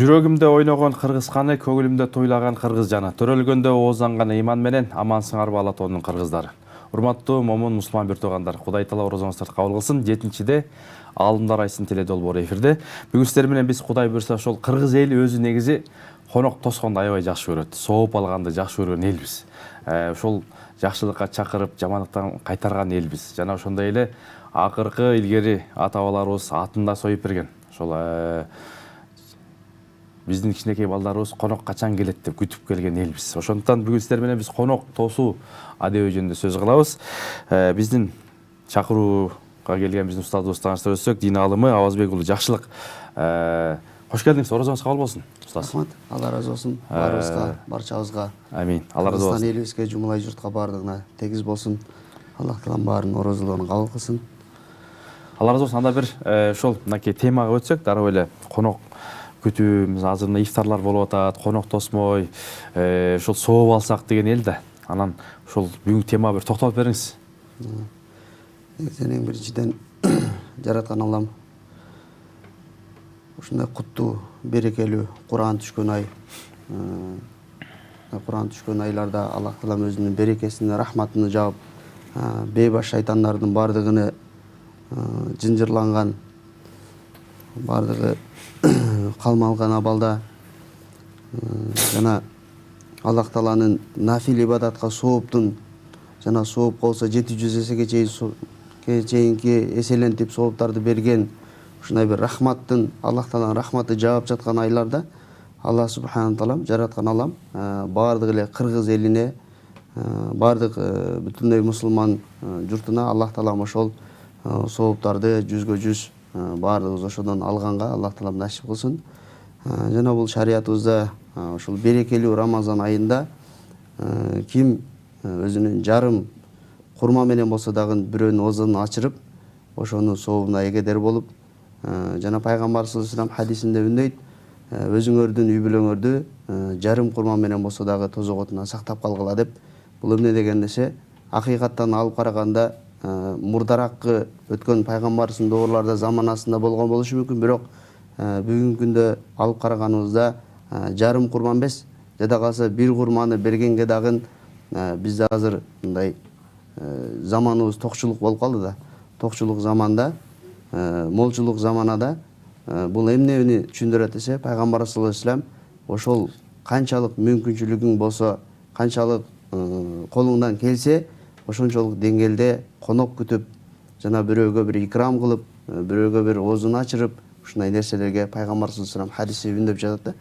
Жүрөгүмдө ойногон кыргыз каны, көгүлүмдө тойлаган кыргыз жаны. Төрөлгөндө оозанган ыйман менен амансыңарбы Алатоонун кыргыздары. Урматтуу момун мусулман бир туугандар, Кудай таала орозоңузду кабыл кылсын. 7-де Аалымдар айсын теле долбоору эфирде. Бүгүн сиздер менен биз Кудай буйрса ошол кыргыз эли өзү негизи конок тосконду аябай жакшы көрөт. Сооп алганды жакшы көргөн элбиз. Ошол жакшылыкка чакырып, жамандыктан кайтарган элбиз. Жана ошондой эле акыркы илгери ата-бабаларыбыз атында союп берген. Ошол биздин кичинекей балдарыбыз конок качан келет деп күтүп келген элбиз. Ошондуктан бүгүн сиздер менен биз конок тосуу адеби жөнүндө сөз кылабыз. Биздин чакырууга келген биздин устазыбызды тааныштыра өтсөк, дин аалымы Абазбек уулу Жакшылык. Кош келдиңиз, орозоңуз кабыл болсун, устаз. Рахмат, Алла разы болсун. Баарыбызга, барчабызга. Амин. Алла разы болсун. Элибизге, жумалай журтка баардыгына тегиз болсун. Аллах таалам баарын орозолорун кабыл кылсын. Алла разы болсун. Анда бир ошол мынакей темага өтсөк, дароо эле конок күтүүбүз азыр мына ифтарлар болуп атат, конок тосмой, ошол сооп алсак деген эл да. Анан ошол бүгүнкү темага бир токтолуп бериңиз. Эң биринчиден жараткан Аллам ушундай куттуу, берекелүү Куран түшкөн ай. Куран түшкөн айларда Аллах таалам өзүнүн берекесин, рахматын жаап, бейбаш шайтандардын баардыгыны жынжырланган, баардыгы калмалган абалда жана Аллах тааланын нафил ибадатка сооптун жана сооп болсо 700 эсеге чейинки эселентип сооптарды берген ушундай бир рахматтын, Аллах тааланын рахматы жаап жаткан айларда Аллах субхана таалам, жараткан Аллам баардык эле кыргыз элине, баардык бүтүндөй мусулман журтуна Аллах таалам ошол сооптарды 100% баардыгыбыз ошодон алганга Аллах таалам насип кылсын. Жана бул шариятыбызда ошол берекелүү Рамазан айында ким өзүнүн жарым курма менен болсо дагы бирөөнүн оозун ачырып, ошонун сообуна эгедер болуп, жана пайгамбарыбыз саллаллаху алейхи вассалам хадисинде үндөйт, өзүңөрдүн үй бүлөңөрдү жарым курма менен болсо дагы тозок отунан сактап калгыла деп. Бул эмне деген десе, акыйкаттан алып караганда мурдараккы өткөн пайгамбарыбыздын доорларда заманасында болгон болушу мүмкүн, бирок бүгүнкү күндө алып караганыбызда жарым курма эмес, жада калса бир курманы бергенге дагы бизде азыр мындай заманыбыз токчулук болуп калды да. Токчулук заманда, молчулук заманада бул эмнени түшүндүрөт десе, пайгамбарыбыз саллаллаху алейхи вассалам ошол канчалык мүмкүнчүлүгүң болсо, канчалык колуңдан келсе, ошончолук деңгээлде конок күтүп, жана бирөөгө бир икрам кылып, бирөөгө бир оозун ачырып, ушундай нерселерге пайгамбарыбыз саллаллаху алейхи вассалам хадисте үндөп жатат да.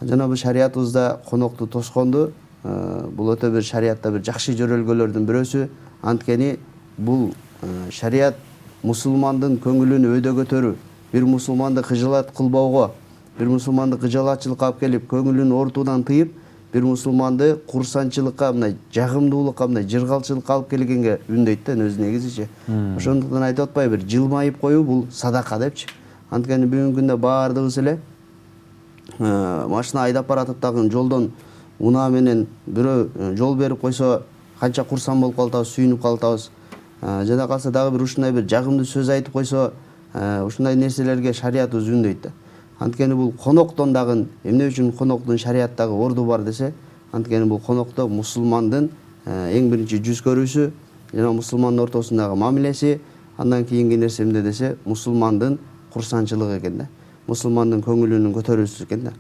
Жана бул шариятыбызда конокту тосконду бул өтө бир шариятта бир жакшы жөрөлгөлөрдүн бирөөсү. Анткени бул шарият мусулмандын көңүлүн өйдө көтөрүү, бир мусулманды кыжалат кылбоого, бир мусулманды кыжалатчылыкка алып келип, көңүлүн оорутуудан тыйып, бир мусулманды курсанчылыкка, мындай жагымдуулукка, мындай жыргалчылыкка алып келгенге үндөйт да өз негизичи. Ошондуктан айтып атпайбы, бир жылмайып коюу бул садака депчи. Анткени бүгүнкү күндө баардыгыбыз эле машина айдап баратып дагы жолдон унаа менен бирөө жол берип койсо канча курсан болуп калатабыз, сүйүнүп калатабыз. Жада калса дагы бир ушундай бир жагымдуу сөз айтып койсо, ушундай нерселерге шариятыбыз үндөйт да. Анткени бул коноктон дагы эмне үчүн коноктун шарияттагы орду бар десе, анткени бул конокто мусулмандын эң биринчи жүз көрүүсү жана мусулмандын ортосундагы мамилеси, андан кийинки нерсе эмне десе, мусулмандын курсанчылыгы экен да. Мусулмандын көңүлүнүн көтөрүүсү экен да.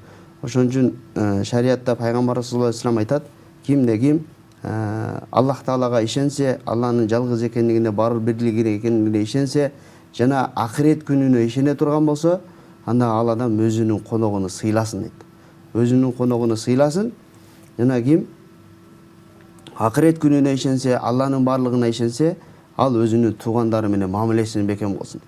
Ошон үчүн шариятта пайгамбарыбыз саллаллаху алейхи вассалам айтат, кимде ким Аллах таалага ишенсе, Алланын жалгыз экендигине, бар бирлигине экендигине ишенсе, жана акырет күнүнө ишене турган болсо, анда ал адам өзүнүн коногуну сыйласын дейт. Өзүнүн коногуну сыйласын, жана ким акырет күнүнө ишенсе, Алланын барлыгына ишенсе, ал өзүнүн туугандары менен мамилесин бекем кылсын.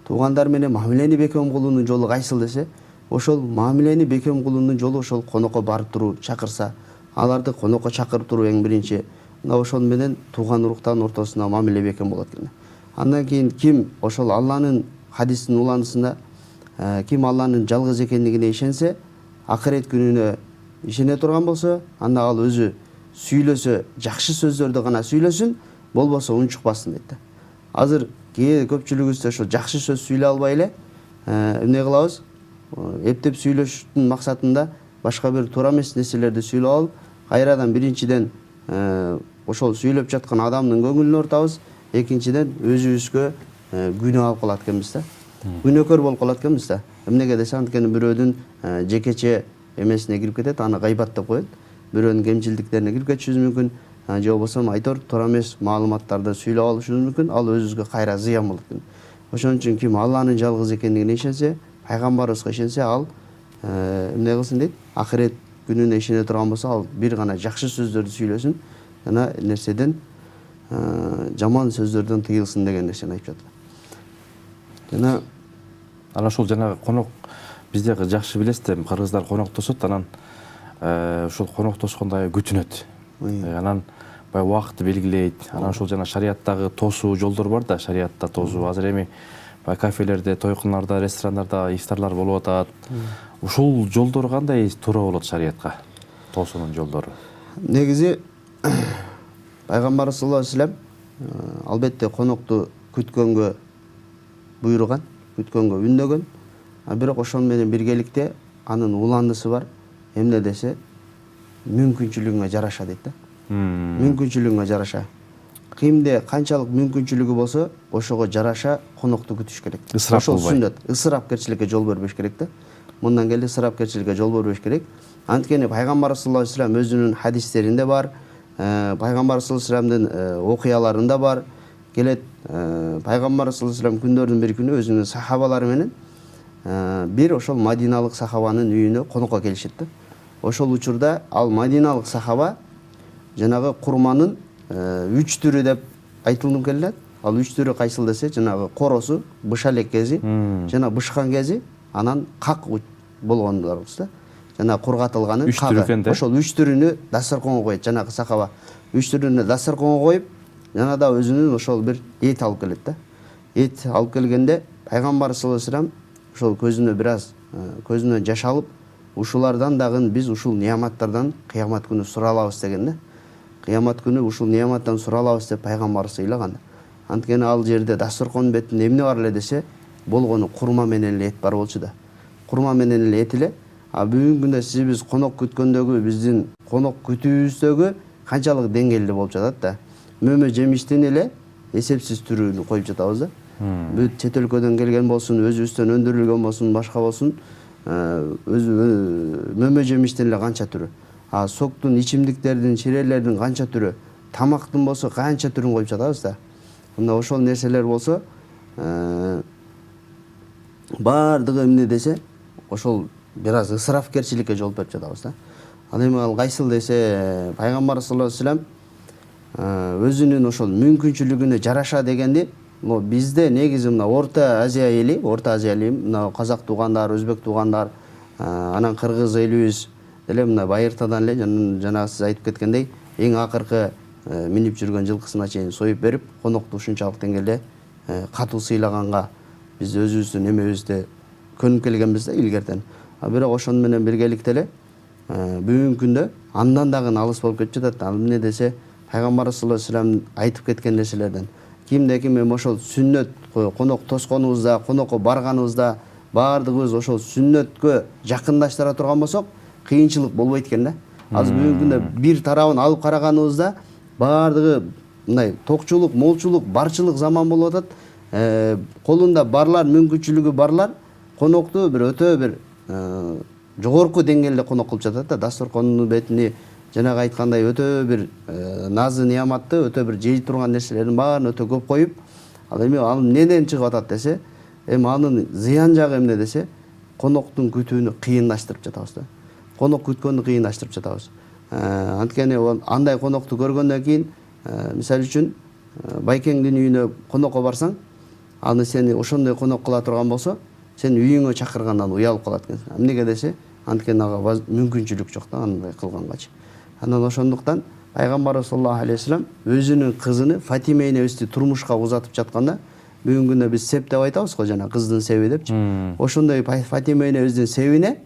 Туугандар менен мамилени бекем кылуунун жолу кайсыл десе, ошол мамилени бекем кылуунун жолу ошол конокко барып туруу, чакырса, аларды конокко чакырып туруу эң биринчи. Мына ошол менен тууган уруктардын ортосунда мамиле бекем болот экен. Андан кийин ким ошол Алланын хадисинин уланысында, ким Алланын жалгыз экендигине ишенсе, акырет күнүнө ишене турган болсо, анда ал өзү сүйлөсө, жакшы сөздөрдү гана сүйлөсүн, болбосо унчукпасын дейт да. Азыр көпчүлүгүбүз ошол жакшы сөз сүйлөй албай эле эмне кылабыз? эптеп сүйлөшүүнүн максатында башка бир туура эмес нерселерди сүйлөп алып, кайрадан биринчиден ошол сүйлөп жаткан адамдын көңүлүн ортабыз, экинчиден өзүбүзгө күнөө алып калат экенбиз да. Күнөөкөр болуп калат экенбиз да. Эмнеге десе, анткени бирөөдүн жекече эмесине кирип кетет, аны гайбат деп коет. Бирөөнүн кемчилдиктерине кирип кетишибиз мүмкүн. Же болбосо айтор туура эмес маалыматтарды сүйлөп алышыбыз мүмкүн. Ал өзүбүзгө кайра зыян болот экен. Ошон үчүн ким Алланын жалгыз экендигине ишенсе, пайгамбарыбызга ишенсе, ал эмне кылсын дейт? Акырет күнүнө ишене турган болсо, ал бир гана жакшы сөздөрдү сүйлөсүн, жана нерседен жаман сөздөрдөн тыйылсын деген нерсени айтып жатат. Жана анан ушул жанагы конок бизде жакшы билесиз, кыргыздар коноктошот, анан ушул коноктошкондо күтүнөт. Анан баягы убакытты белгилейт. Анан ушул жана шариаттагы тосуу жолдор бар да, шариатта тосуу. Азыр эми баягы кафелерде, тойкуналарда, ресторандарда ифтарлар болуп атат. Ушул жолдор кандай туура болот шариатка? Тосуунун жолдору. Негизи пайгамбарыбыз саллаллаху алейхи вассалам албетте конокту күткөнгө буйруган, күткөнгө үндөгөн. Бирок ошол менен биргеликте анын уландысы бар. Эмне десе, мүмкүнчүлүгүңө жараша дейт да. Мүмкүнчүлүгүңө жараша. Кимде канчалык мүмкүнчүлүгү болсо, ошого жараша конокту күтүш керек. Ошол сүннөт. Ысырапкерчиликке жол бербеш керек да. Мындан келе ысырапкерчиликке жол бербеш керек. Анткени пайгамбар саллаллаху алейхи вассалам өзүнүн хадистеринде бар, пайгамбар саллаллаху алейхи вассаламдын окуяларында бар. Келет пайгамбар саллаллаху алейхи вассалам күндөрдүн бир күнү өзүнүн сахабалары менен бир ошол Мадиналык сахабанын үйүнө конокко келишет да. Ошол учурда ал Мадиналык сахаба жанагы курманын 3 түрү деп айтылып келет. Ал 3 түрү кайсыл десе, жанагы коросу, быша элек кези, жана бышкан кези, анан как болгондарыбыз да. Жана кургатылганын кагы. Ошол 3 түрүнү дасторконго коет жанагы сахаба. 3 түрүнү дасторконго коюп, жана да өзүнүн ошол бир эт алып келет да. Эт алып келгенде пайгамбар саллаллаху алейхи вассалам ошол көзүнө бир аз көзүнөн жаш алып, ушулардан дагы биз ушул неаматтардан кыямат күнү суралабыз деген да. Кыямат күнү ушул неаматтан суралабыз деп пайгамбарыбыз ыйлаган. Анткени ал жерде дасторкондун бетинде эмне бар эле десе, болгону курма менен эле эт бар болчу да. Курма менен эле эт эле. Бүгүнкү күндө биз конок күткөндөгү, биздин конок күтүүбүздөгү канчалык деңгээлде болуп жатат да. Мөмө жемиштин эле эсепсиз түрүн коюп жатабыз да. Бүт чет өлкөдөн келген болсун, өзүбүздөн өндүрүлгөн болсун, башка болсун, мөмө жемиштин эле канча түрү. Соктун, ичимдиктердин, чирелердин канча түрү, тамактын болсо канча түрүн коюп жатабыз да. Мына ошол нерселер болсо, баардыгы эмне десе, ошол бир аз ысырапкерчиликке жол берип жатабыз да. Ал эми ал кайсыл десе, пайгамбар саллаллаху алейхи вассалам өзүнүн ошол мүмкүнчүлүгүнө жараша дегенди, бизде негизи мына Орто Азия эли, мына казак туугандар, өзбек туугандар, анан кыргыз элибиз деле мына байыртадан эле жана сиз айтып кеткендей, эң акыркы минип жүргөн жылкысына чейин союп берип, конокту ушунчалык деңгээлде катуу сыйлаганга биз өзүбүздүн эмебизде көнүп келгенбиз да илгертен. Бирок ошону менен биргеликте эле бүгүнкү күндө андан дагы алыс болуп кетип жатат. Ал эмне десе, пайгамбар саллаллаху алейхи вассалам айтып кеткен нерселерден кимде ким ошол сүннөт конок тосконубузда, конокко барганыбызда баардыгыбыз ошол сүннөткө жакындаштыра турган болсок, кыйынчылык болбойт экен да. Азыр бүгүнкү күндө бир тарабын алып караганыбызда баардыгы мындай токчулук, молчулук, барчылык заман болуп атат. Колунда барлар, мүмкүнчүлүгү барлар конокту бир өтө бир жогорку деңгээлде конок кылып жатат да. Дасторкондун бетини жанагы айткандай өтө бир назы неаматты, өтө бир жей турган нерселердин баарын өтө көп коюп, ал эми ал эмнеден чыгып атат десе, эми анын зыян жагы эмне десе, коноктун күтүүнү кыйындаштырып жатабыз да. Конок күткөндү кыйындаштырып жатабыз. Анткени андай конокту көргөндөн кийин, мисалы үчүн байкеңдин үйүнө конокко барсаң, аны сени ошондой конок кыла турган болсо, сен үйүңө чакыргандан уялып калат экенсиң. Эмнеге десе, анткени ага мүмкүнчүлүк жок да андай кылгангачы. Анан ошондуктан пайгамбарыбыз саллаллаху алейхи вассалам өзүнүн кызыны Фатиме энебизди турмушка узатып жатканда, бүгүнкү күндө биз сеп деп айтабыз го, жана кыздын себи депчи. Ошондой Фатиме энебиздин себине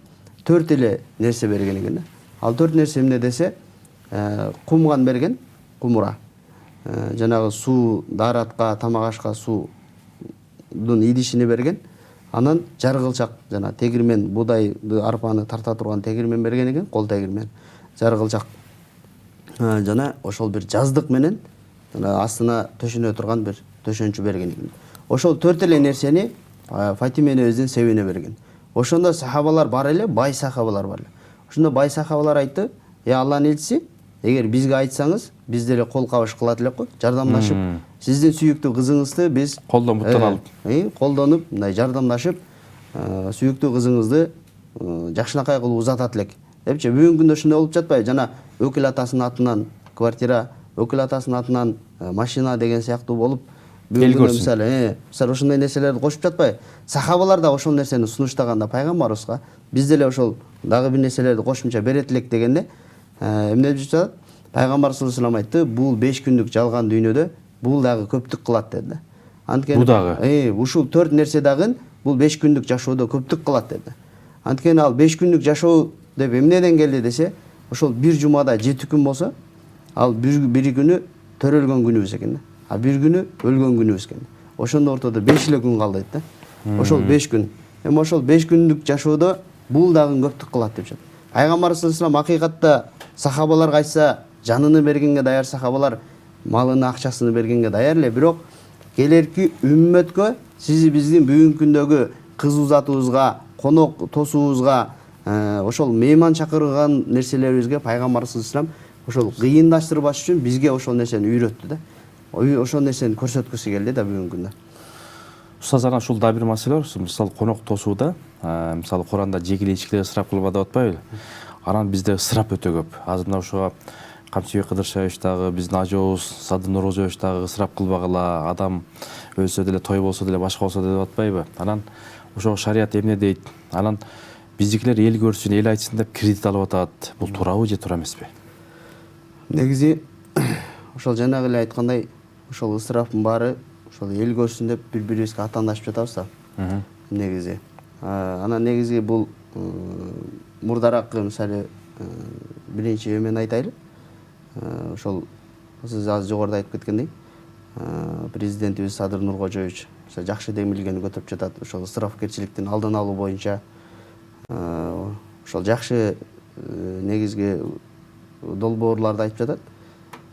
4 эле нерсе берген экен да. Ал 4 нерсе эмне десе, кумган берген, кумура. Жанагы суу, дааратка, тамак ашка суудун идишини берген. Анан жаргылчак жана тегирмен буудайды арпаны тарта турган тегирмен берген экен, кол тегирмен. Жаргылчак жана ошол бир жаздык менен жана астына төшөнө турган бир төшөнчү берген экен. Ошол 4 эле нерсени Фатима энебиздин себине берген. Ошондо сахабалар бар эле, бай сахабалар бар эле. Ошондо бай сахабалар айтты: Алланын элчиси, эгер бизге айтсаңыз, биз деле кол кабыш кылат элек го, жардамдашып, сиздин сүйүктүү кызыңызды биз колдон буттан алып, колдонуп, мындай жардамдашып, сүйүктүү кызыңызды жакшынакай кылып узатат элек. Депчи бүгүнкү күндө ушундай болуп жатпайбы? Жана өкүл атасынын атынан квартира, өкүл атасынын атынан машина деген сыяктуу болуп, бүгүнкү күндө мисалы ошондой нерселерди кошуп жатпайбы? Сахабалар да ошол нерсени сунуштаганда пайгамбарыбызга биз деле ошол дагы бир нерселерди кошумча берет элек дегенде эмне деп жатат? Пайгамбар саллаллаху алейхи вассалам айтты: бул 5 күндүк жалган дүйнөдө бул дагы көптүк кылат деди. Анткени бул дагы ушул 4 нерсе дагы бул 5 күндүк жашоодо көптүк кылат деди. Анткени ал 5 күндүк жашоо деп эмнеден келди десе, ошол бир жумада 7 күн болсо, ал бир күнү төрөлгөн күнүбүз экен. А бир күнү өлгөн күнүбүз экен. Ошондо ортодо 5 эле күн калды дейт да. Ошол 5 күн. Эми ошол 5 күндүк жашоодо бул дагы көптүк кылат деп жатат. Пайгамбар саллаллаху алейхи вассалам акыйкатта сахабаларга айтса, жаныны бергенге даяр сахабалар, малыны, акчасын бергенге даяр эле, бирок келерки үммөткө сиз биздин бүгүнкү күндөгү кыз узатуубузга, конок тосуубузга, ошол мейман чакырган нерселерибизге пайгамбар саллаллаху алейхи вассалам ошол кыйындаштырбаш үчүн бизге ошол нерсени үйрөттү да. Ошол нерсени көрсөткүсү келди да бүгүнкү күндө. Устаз, анан ушул да бир маселе бар. Мисалы конок тосууда, мисалы Куранда жегиле ичкиле ысырап кылба деп атпайбы? Анан бизде ысырап өтө көп. Азыр мына ошого Камчыбек Кыдыршевич дагы, биздин ажообуз Садыр Нурозович дагы ысырап кылбагыла, адам өлсө деле, той болсо деле, башка болсо деле деп атпайбы? Анан ошого шарият эмне дейт? Анан биздикилер эл көрсүн, эл айтсын деп кредит алып атат. Бул туурабы же туура эмеспи? Негизи ошол жанагы эле айткандай, ошол ысырапдын баары ошол эл көрсүн деп бири-бирибизге атаандашып жатабыз да. Негизи. Анан негизи бул мурдаракы мисалы биринчи эмен айтайлы. Ошол сиз азыр жогоруда айтып кеткендей, президентибиз Садыр Нуркожоевич жакшы демилгени көтөрүп жатат. Ошол ысырапкерчиликтин алдын алуу боюнча ошол жакшы негизги долбоорларды айтып жатат.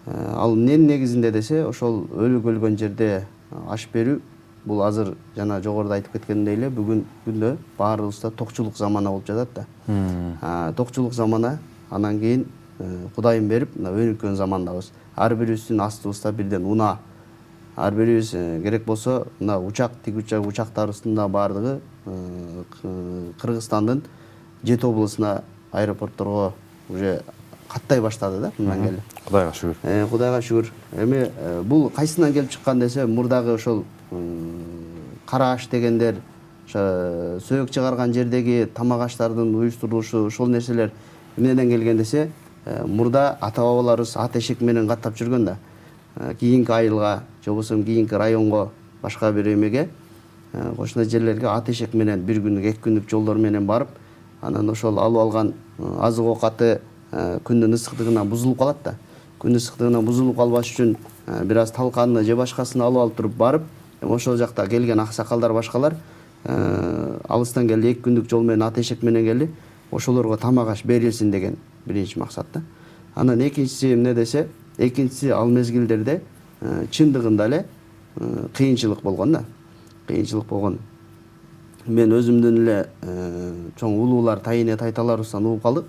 Ал эмненин негизинде десе, ошол өлгөн жерде аш берүү, бул азыр жана жогоруда айтып кеткендей эле бүгүн күндө баарыбызда токчулук замана болуп жатат да. Токчулук замана, анан кийин Кудайым берип, мына өнүккөн замандабыз. Ар бирибиздин астыбызда бирден унаа. Ар бирибиз керек болсо, мына учак, тик учактарыбыздын баардыгы Кыргызстандын 7 облусуна аэропортторго уже каттай баштады да, мындан келе. Кудайга шүгүр. Кудайга шүгүр. Эми бул кайсынан келип чыккан десе, мурдагы ошол кара аш дегендер, сөөк чыгарган жердеги тамак аштардын уюштурулушу, ошол нерселер эмнеден келген десе, мурда ата-бабаларыбыз ат эшек менен каттап жүргөн да. Кийинки айылга, же болбосо кийинки районго, башка бир эмеге, ошондой жерлерге ат эшек менен бир күндүк, 2 күндүк жолдор менен барып, анан ошол алып алган азык оокаты күндүн ысыктыгынан бузулуп калат да. Күн ысыктыгынан бузулуп калбаш үчүн бир аз талканны же башкасын алып туруп барып, ошол жакта келген аксакалдар башкалар алыстан келди, 2 күндүк жол менен ат эшек менен келди. Ошолорго тамак аш берилсин деген биринчи максат да. Анан экинчиси эмне десе, экинчиси ал мезгилдерде чындыгында эле кыйынчылык болгон да. Кыйынчылык болгон. Мен өзүмдүн эле чоң улуулар, тайыне тайталарыбыздан угуп калдык.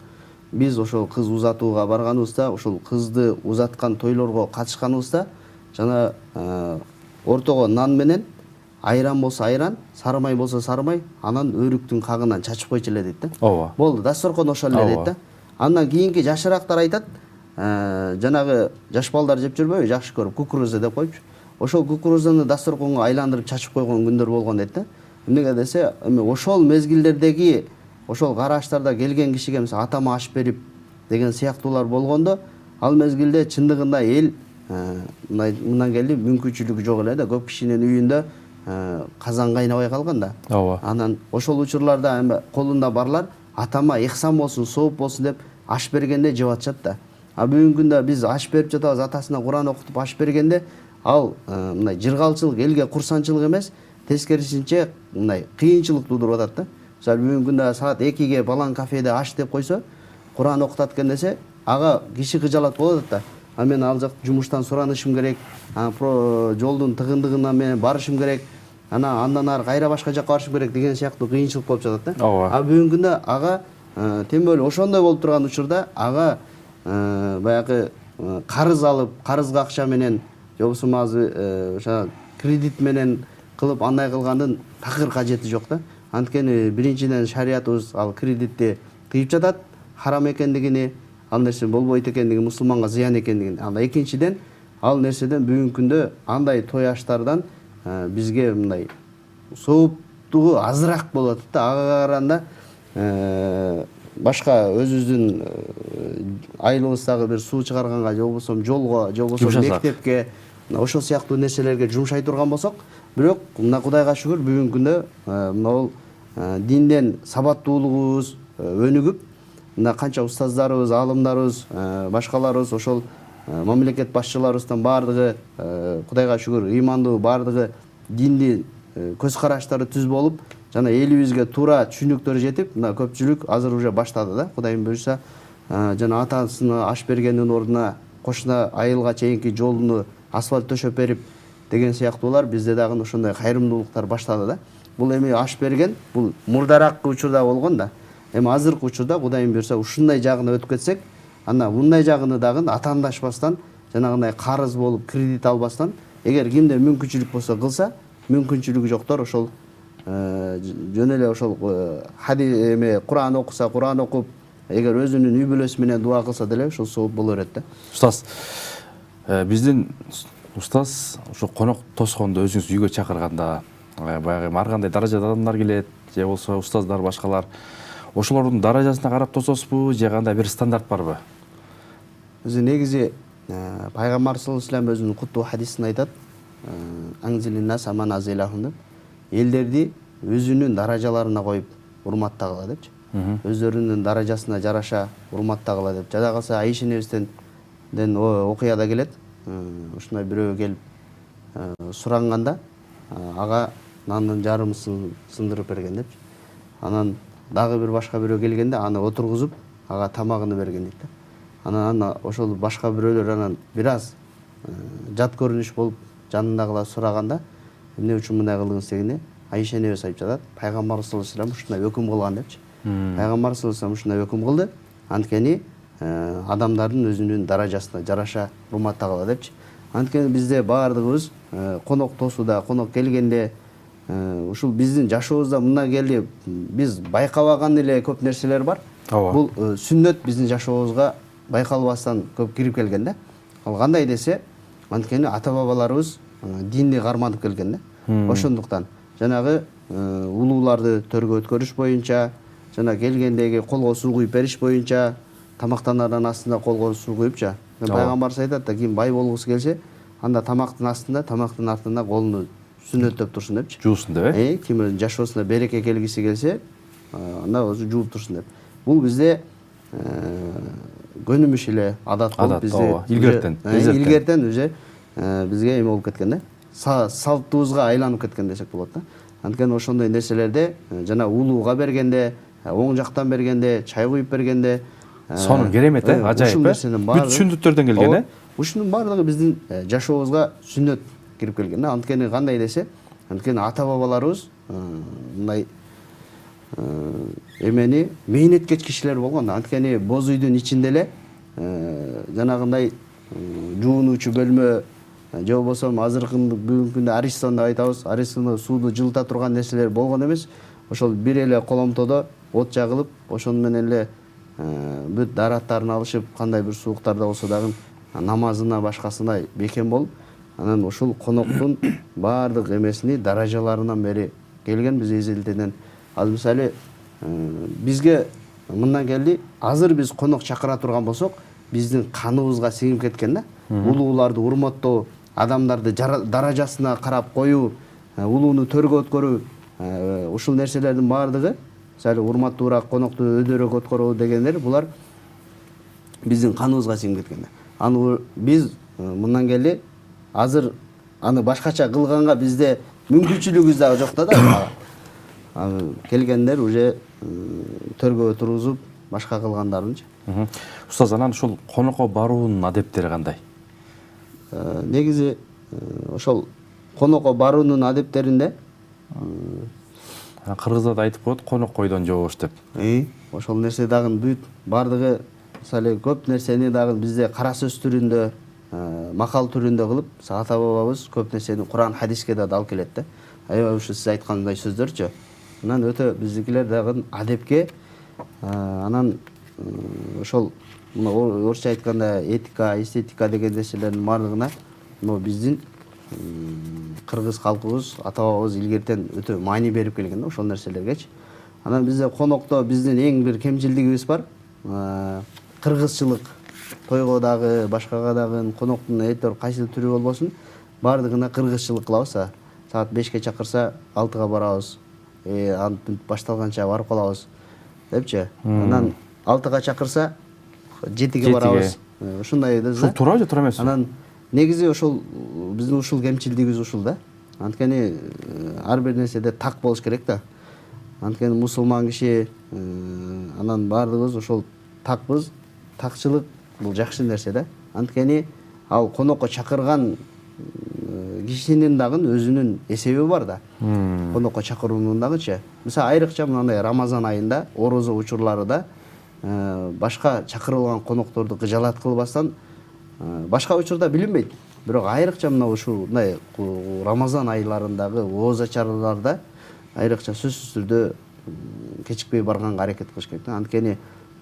Биз ошол кыз узатууга барганыбызда, ошол кызды узаткан тойлорго катышканыбызда, жана ортого нан менен айран болсо айран, сары май болсо сары май, анан өрүктүн кагынан чачып койчу эле дейт да. Ооба. Болду, дасторкон ошол эле дейт да. Андан кийинки жашырактар айтат, жанагы жаш балдар жеп жүрбөйбү, жакшы көрүп кукуруза деп коючу. Ошол кукурузаны дасторконго айландырып чачып койгон күндөр болгон дейт да. Эмнеге десе, эми ошол мезгилдердеги ошол караштарда келген кишиге мисалы атама аш берип деген сыяктуулар болгондо, ал мезгилде чындыгында эл мындан келди мүмкүнчүлүгү жок эле да. Көп кишинин үйүндө казан кайнабай калган да. Ооба. Анан ошол учурларда эми колунда барлар атама ыхсан болсун, сооп болсун деп аш бергенде жеп атышат да. А бүгүнкү күндө биз аш берип жатабыз, атасына Куран окутуп аш бергенде, ал мындай жыргалчылык, элге курсанчылык эмес, тескерисинче мындай кыйынчылык туудуруп атат да. Мисалы бүгүнкү күндө саат 2-ге балан кафеде аш деп койсо, Куран окутат экен десе, ага киши кыжалат болот да. А мен ал жак жумуштан суранышым керек, жолдун тыгындыгына мен барышым керек, андан ары кайра башка жакка барышым керек деген сыяктуу кыйынчылык болуп жатат да. А бүгүнкү күндө ага тем более ошондой болуп турган учурда ага баягы карыз алып, карызга акча менен же болбосо ошо кредит менен кылып андай кылгандын такыр кажети жок да. Анткени биринчиден шариятыбыз ал кредитти тыйып жатат, харам экендигини, ал нерсе болбойт экендигин, мусулманга зыян экендигин. Анда экинчиден ал нерседен бүгүнкү күндө андай той аштардан бизге мындай сооптугу азыраак болот да. Ага караганда башка өзүбүздүн айылыбыздагы бир суу чыгарганга же болбосо жолго, же болбосо мектепке, ошол сыяктуу нерселерге жумшай турган болсок, бирок мына Кудайга шүгүр бүгүнкү күндө могул динден сабаттуулугубуз өнүгүп, мына канча устаздарыбыз, аалымдарыбыз, башкаларыбыз, ошол мамлекет башчыларыбыздын баардыгы Кудайга шүгүр ыймандуу, баардыгы динди көз караштары түз болуп, жана элибизге туура түшүнүктөр жетип, мына көпчүлүк азыр уже баштады да. Кудайым буюрса, жана атасына аш бергендин ордуна кошуна айылга чейинки жолуну асфальт төшөп берип деген сыяктуулар бизде дагы ошондой кайрымдуулуктар баштады да. Бул эми аш берген, бул мурдараккы учурда болгон да. Эми азыркы учурда Кудайым буюрса ушундай жагына өтүп кетсек, анда мындай жагыны дагы атаандашпастан, жанагындай карыз болуп, кредит албастан, эгер кимде мүмкүнчүлүк болсо кылса, мүмкүнчүлүгү жоктор ошол жөн эле ошол Куран окуса, Куран окуп, эгер өзүнүн үй бүлөсү менен дуа кылса деле ошол сооп боло берет да. Устаз, биздин устаз ошо конок тоскондо өзүңүз үйгө чакырганда, баягы ар кандай даражада адамдар келет, же болбосо устаздар, башкалар, ошолордун даражасына карап тососузбу, же кандай бир стандарт барбы? Өзү негизи пайгамбар саллаллаху алейхи ва саллям өзүнүн куттуу хадисинде айтат, аңзилиннас аман азилахум деп, элдерди өзүнүн даражаларына коюп урматтагыла депчи. Өздөрүнүн даражасына жараша урматтагыла деп. Жада калса Айша энебизден окуяда келет. Ушундай бирөө келип суранганда, ага нандын жарымысын сындырып берген депчи. Анан дагы бир башка бирөө келгенде аны отургузуп, ага тамагын берген дейт да. Анан ошол башка бирөөлөр анан бир аз жат көрүнүш болуп жанындагылар сураганда, эмне үчүн мындай кылдыңыз дегенде, Айша энебиз айтып жатат, пайгамбар саллаллаху алейхи ва саллям ушундай өкүм кылган депчи. Пайгамбар саллаллаху алейхи ва саллям ушундай өкүм кылды, анткени адамдардын өзүнүн даражасына жараша урматтагыла депчи. Анткени бизде баардыгыбыз конок тосууда, конок келгенде, ушул биздин жашообузда мындан келди, биз байкабаган эле көп нерселер бар. Бул сүннөт биздин жашообузга байкалбастан көп кирип келген да. Ал кандай десе, анткени ата-бабаларыбыз динди карманып келген да. Ошондуктан жанагы улууларды төргө өткөрүш боюнча, жана келгендеги колго суу куюп бериш боюнча, тамактанардан астында колго суу куюпча. Пайгамбарыбыз айтат да, ким бай болгусу келсе, анда тамактын астында, тамактын артында колуну сүннөттөп турсун депчи. Жуусун деп, ким жашоосуна береке келгиси келсе, анда өзү жууп турсун деп. Бул бизде көнүмүш эле адат болуп бизде илгертен уже бизге эме болуп кеткен да. Салтыбызга айланып кеткен десек болот да. Анткени ошондой нерселерде жана улууга бергенде, оң жактан бергенде, чай куюп бергенде, сонун керемет, ажайып. Бүт сүннөттөрдөн келген, Ушунун баардыгы биздин жашообузга сүннөт кирип келген да. Анткени кандай десе, анткени ата-бабаларыбыз мындай эмени мээнеткеч кишилер болгон. Анткени боз үйдүн ичинде эле жанагындай жуунуучу бөлмө, же болбосо азыркы бүгүнкү күндө Аристон деп айтабыз, Аристондо сууду жылыта турган нерселер болгон эмес. Ошол бир эле коломтодо от жагылып, ошону менен эле бүт дараттарын алышып, кандай бир сууктарда болсо дагы намазына башкасына бекем болуп, анан ушул коноктун баардык эмесини даражаларынан бери келген биз эзелденен. Ал мисалы бизге мындан келди, азыр биз конок чакыра турган болсок, биздин каныбызга сиңип кеткен да. Улууларды урматтоо, адамдарды даражасына карап коюу, улууну төргө өткөрүү, ушул нерселердин баардыгы, мисалы урматтуураак конокту өйдөрөөк өткөрүү дегендер, булар биздин каныбызга сиңип кеткен да. Аны биз мындан келди, азыр аны башкача кылганга бизде мүмкүнчүлүгүбүз дагы жок да. Келгендер уже төргө тургузуп башка кылгандарынчы. Устаз, анан ушул конокко баруунун адептери кандай? Негизи ошол конокко баруунун адептеринде Кыргыздарда айтып коет, конок койдон жобош деп. Ошол нерсе дагы бүт бардыгы мисалы көп нерсени дагы бизде кара сөз түрүндө, макал түрүндө кылып, ата бабабыз көп нерсени Куран, хадиске да алып келет да. Аябай ушу сиз айткандай сөздөрчү. Анан өтө биздикилер дагы адепке, анан ошол орусча айтканда этика, эстетика деген нерселердин бардыгына биздин кыргыз калкыбыз, ата бабабыз илгертен өтө маани берип келген да ошол нерселергечи. Анан бизде конокто биздин эң бир кемчилдигибиз бар. Кыргызчылык тойго дагы, башкага дагы коноктун этер кайсы түрү болбосун, бардыгына кыргызчылык кылабыз. Саат 5ке чакырса 6га барабыз. Антип башталганча барып калабыз депчи. Анан 6га чакырса 7ге барабыз. Ушундай да. Ушул туура же туура эмеспи? Анан негизи ошол биздин ушул кемчилдигибиз ушул да. Анткени ар бир нерседе так болуш керек да. Анткени мусулман киши, анан бардыгыбыз ошол такпыз. Такчылык бул жакшы нерсе да. Анткени ал конокко чакырган кишинин дагы өзүнүн эсеби бар да. Конокко чакыруунун дагычы. Мисалы айрыкча мындай Рамазан айында, орозо учурларында башка чакырылган конокторду кыжалат кылбастан башка учурда билинбейт. Бирок айрыкча мына ушундай Рамазан айларындагы ооз ачарларда айрыкча сөзсүз түрдө кечикпей барганга аракет кылыш керек да. Анткени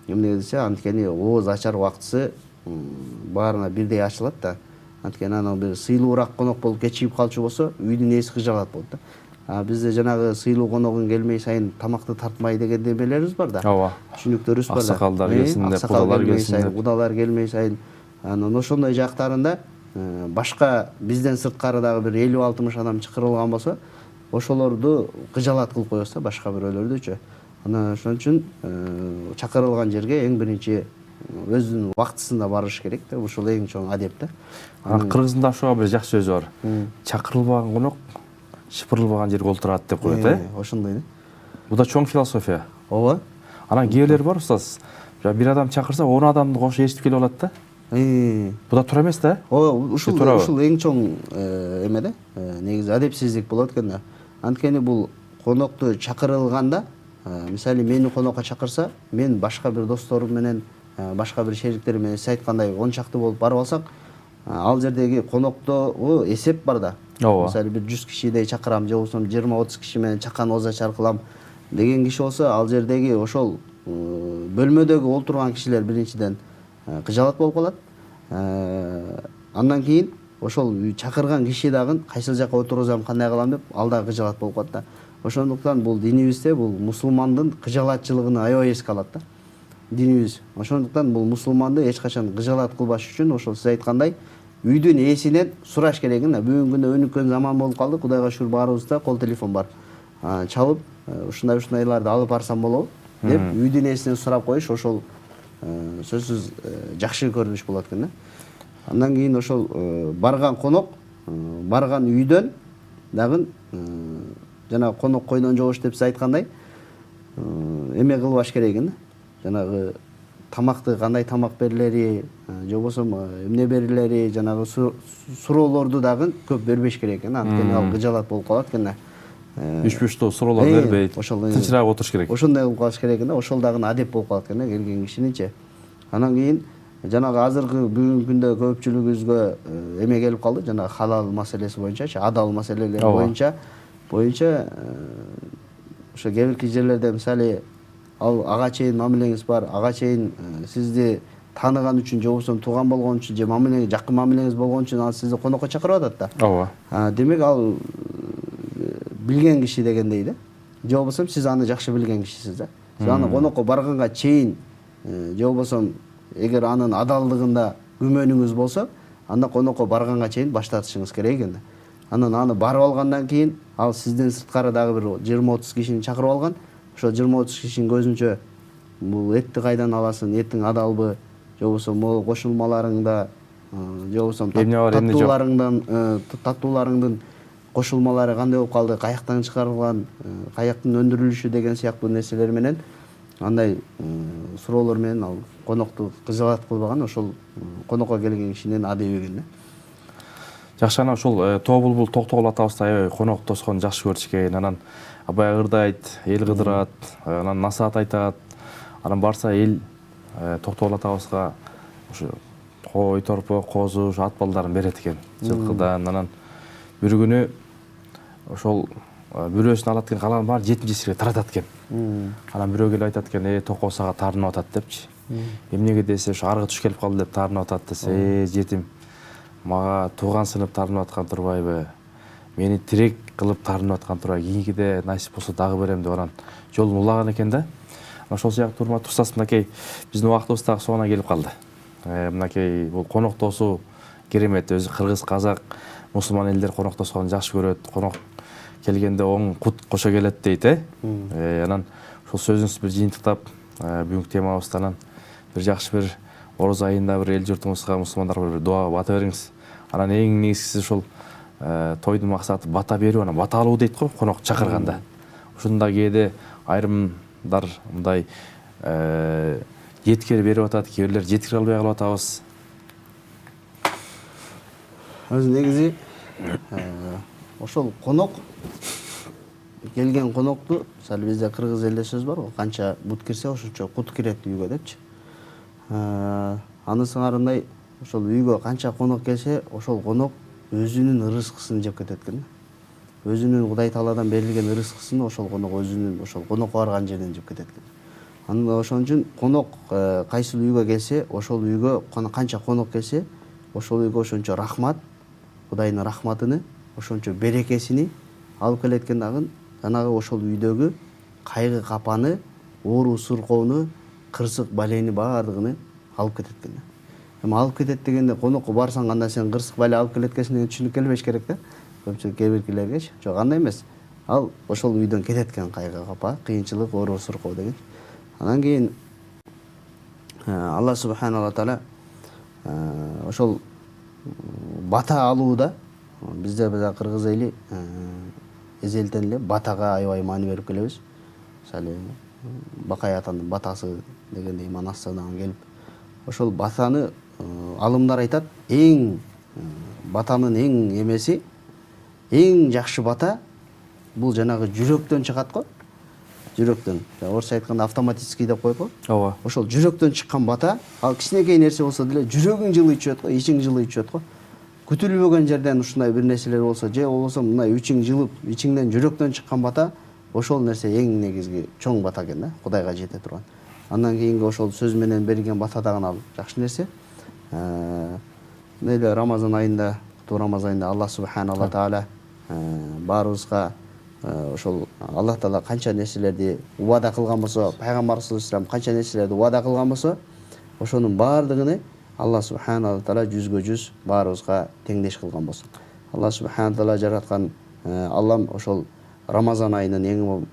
эмне десе, анткени ооз ачар убактысы баарына бирдей ачылат да. Анткени анан бир сыйлуураак конок болуп кечигип калчу болсо, үйдүн ээси кыжалат болот да. Бизде жанагы сыйлуу коногун келмей сайын тамакты тартмай деген демелерибиз бар да. Ооба. Түшүнүктөрүбүз бар да. Аксакалдар келсин деп, кудалар келсин деп. Кудалар келмей сайын анан ошондой жактарында башка бизден сырткары дагы бир 50-60 адам чакырылган болсо, ошолорду кыжалат кылып коебуз да, башка бирөөлөрдүчү. Анан ошон үчүн чакырылган жерге эң биринчи өзүнүн убактысында барыш керек да. Ушул эң чоң адеп да. Кыргыздын ошого бир жакшы сөзү бар. Чакырылбаган конок шыпырылбаган жерге олтурат деп коет, Ошондой да. Бул да чоң философия. Ооба. Анан кээбилер бар устаз. Бир адам чакырса 10 адамды кошо ээрчитип келип алат да. Бул да туура эмес да? Ушул эң чоң эме да. Негизи адепсиздик болот экен да. Анткени бул конокту чакырылганда, мисалы мени конокко чакырса, мен башка бир досторум менен, башка бир шериктерим менен сиз айткандай 10 чакты болуп барып алсак, ал жердеги конокто эсеп бар да. Мисалы бир 100 кишидей чакырам, же болбосо 20-30 киши менен чакан ооз ачар кылам деген киши болсо, ал жердеги ошол бөлмөдөгү олтурган кишилер биринчиден кыжалат болуп калат. Андан кийин ошол чакырган киши дагы кайсыл жакка отургузам, кандай кылам деп, ал дагы кыжалат болуп калат да. Ошондуктан бул динибизде бул мусулмандын кыжалатчылыгын аябай эске алат да. Динибиз. Ошондуктан бул мусулманды эч качан кыжалат кылбаш үчүн ошол сиз айткандай үйдүн ээсинен сураш керек да. Бүгүнкү күндө өнүккөн заман болуп калды. Кудайга шүгүр барыбызда кол телефон бар. Чалып, ушундайларды алып барсам болобу деп үйдүн ээсинен сурап коюш ошол сөзсүз жакшы көрүнүш болот экен да. Андан кийин ошол барган конок, барган үйдөн дагы жана конок койдон жобош деп сиз айткандай эме кылбаш керек экен да. Жанагы тамакты кандай тамак берилери, же болбосо эмне берилери, жанагы суроолорду дагы көп бербеш керек экен. Анткени ал кыжалат болуп калат экен да. Үч-бүштө суроолор бербейт. Тынчыраак отуруш керек. Ошондой кылып калыш керек экен да. Ошол дагы адеп болуп калат экен да келген кишининчи. Анан кийин жанагы азыркы бүгүнкү күндө көпчүлүгүбүзгө эме келип калды, жанагы халал маселеси боюнчачы, адал маселелер боюнча ошо кээ жерлерде мисалы ал ага чейин мамилеңиз бар, ага чейин сизди тааныган үчүн, же болбосо тууган болгон үчүн, же мамилеңиз жакын мамилеңиз болгон үчүн ал сизди конокко чакырып атат да. Ооба. Демек ал билген киши дегендей да. Же болбосо сиз аны жакшы билген кишисиз да. Сиз аны конокко барганга чейин, же болбосо эгер анын адалдыгында күмөнүңүз болсо, анда конокко барганга чейин баштатышыңыз керек экен да. Анан аны барып алгандан кийин ал сизден сырткары дагы бир 20-30 кишини чакырып алган. Ошол 20-30 кишинин көзүнчө бул этти кайдан аласың, этиң адалбы, же болбосо могу кошулмаларыңда, же болбосо таттууларыңдын кошулмалары кандай болуп калды, каяктан чыгарылган, каяктын өндүрүлүшү деген сыяктуу нерселер менен андай суроолор менен ал конокту кызыгат кылбаган, ошол конокко келген кишинин адеби экен да. Жакшы, анан ушул Тобулбул Токтогул атабызды аябай конок тоскон жакшы көрүшкөн. Анан абай ырдайт, эл кыдырат, анан насаат айтат. Анан барса эл Токтогул атабызга ушу кой, торпо, козу, ат балдарын берет экен. Жылкыдан. Анан бир күнү ошол бирөөсүн алат экен, калган баары 7-сире таратат экен. Анан бирөө келип айтат экен, Токо сага таарынып атат депчи. Эмнеге десе, ушу аргы туш келип калды деп таарынып атат десе, жетим мага тууган сынып таарынып аткан турбайбы? Мени тирек кылып таарынып аткан турбай, кийинкиде насип болсо дагы берем деп анан жолун улаган экен да. Ошол сыяктуу урматтуу устаз, мынакей биздин убактыбыз дагы соңуна келип калды. Мынакей бул коноктосуу керемет. Өзү кыргыз, казак, мусулман элдер коноктосконду жакшы көрөт. Конок келгенде оң кут кошо келет дейт, Анан ушул сөзүңүздү бир жыйынтыктап, бүгүнкү темабызды анан бир жакшы бир Ороз айында бир эл журтубузга, мусулмандарга бир дуа бата бериңиз. Анан эң негизгиси ушул тойдун максаты бата берүү, анан бата алуу дейт го, конок чакырганда. Ушунда кээде айрымдар мындай жеткире берип атат, кээ бирлер жеткире албай калып атабыз. Өзү негизи ошол конок келген конокту, мисалы бизде кыргыз элде сөз бар го, канча бут кирсе ошончо кут кирет үйгө депчи. Аны сыңарындай ошол үйгө канча конок келсе, ошол конок өзүнүн ырыскысын жеп кетет экен. Өзүнүн Кудай Тааладан берилген ырыскысын ошол конок өзүнүн ошол конокко барган жерден жеп кетет экен. Аны ошон үчүн конок кайсыл үйгө келсе, ошол үйгө канча конок келсе, ошол үйгө ошончо рахмат, Кудайдын рахматыны, ошончо берекесини алып келет экен дагы. Жанагы ошол үйдөгү кайгы капаны, оору суркоону, кырсык балени баардыгын алып кетет экен. Эми алып кетет дегенде конокко барсаң, анда сен кырсык бале алып келет экенсиң деген түшүнүк келбеш керек да. Көпчүлүк кээ-биркилергечи. Жок, андай эмес. Ал ошол үйдөн кетет экен кайгы капа, кыйынчылык, оору суркоо деген. Анан кийин Алла субханала таала ошол бата алууда бизде кыргыз эли эзелтен эле батага аябай маани берип келебиз. Мисалы Бакай атанын батасы дегенде иман астыдан келип, ошол батаны алымдар айтат, эң батанын эң эмеси, эң жакшы бата бул жанагы жүрөктөн чыгат го. Жүрөктөн. Орусча айтканда автоматический деп коет го. Ооба. Ошол жүрөктөн чыккан бата, ал кичинекей нерсе болсо деле жүрөгүң жылый түшөт го, ичиң жылый түшөт го. Күтүлбөгөн жерден ушундай бир нерселер болсо, же болбосо мындай ичиң жылып, ичиңден жүрөктөн чыккан бата, ошол нерсе эң негизги чоң бата экен да, Кудайга жете турган. Андан кийинки ошол сөз менен берилген бата дагы ал жакшы нерсе. Эле Рамазан айында, Рамазан айында Алла субханала таала баарыбызга ошол Аллах Таала канча нерселерди убада кылган болсо, пайгамбарыбыз саллаллаху алейхи вассалам канча нерселерди убада кылган болсо, ошонун баардыгын Алла субханала таала 100% баарыбызга теңдеш кылган болсун. Алла субханала таала жараткан Аллам ошол Рамазан айынын эң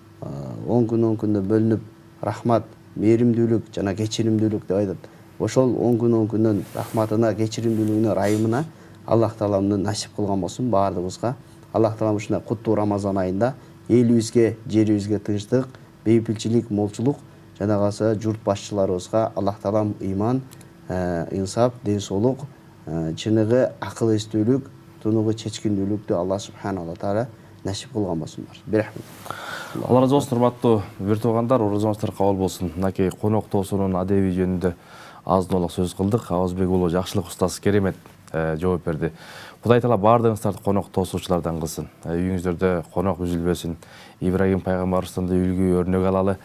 10 күндө бөлүнүп рахмат, мээримдүүлүк жана кечиримдүүлүк деп айтат. Ошол 10 күндөн рахматына, кечиримдүүлүгүнө, райымына Аллах Таалам насип кылган болсун баардыгыбызга. Аллах Таалам ушундай куттуу Рамазан айында элибизге, жерибизге тынчтык, бейпилчилик, молчулук жана калса журт башчыларыбызга Аллах Таалам ыйман, инсап, ден соолук, чыныгы, акыл эстүүлүк, тунугу чечкиндүүлүктү Алла субханала таала насип кылган болсундар. Бирахмет. Алла разы болсун, урматтуу бир туугандар, оразаңыздар кабыл болсун. Мынакей конок тоосунун адеби жөнүндө азын-олак сөз кылдык. Абазбек уулу Жакшылык устаз керемет жооп берди. Кудай Таала баардыгыңыздарды конок тоосуучулардан кылсын. Үйүңүздөрдө конок үзүлбөсүн. Ибрагим пайгамбарыбыздан үлгү, өрнөк алалы.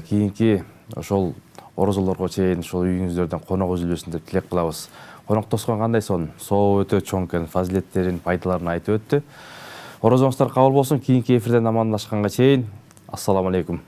Кийинки ошол орозолорго чейин ошол үйүңүздөрдөн конок үзүлбөсүн деп тилек кылабыз. Конок тоскон кандай сон? Соо өтө чоң экен, фазилеттерин, пайдаларын айтып өттү. Оразаңыздар кабыл болсун. Кийинки эфирден амандашканга чейин. Ассаламу алейкум.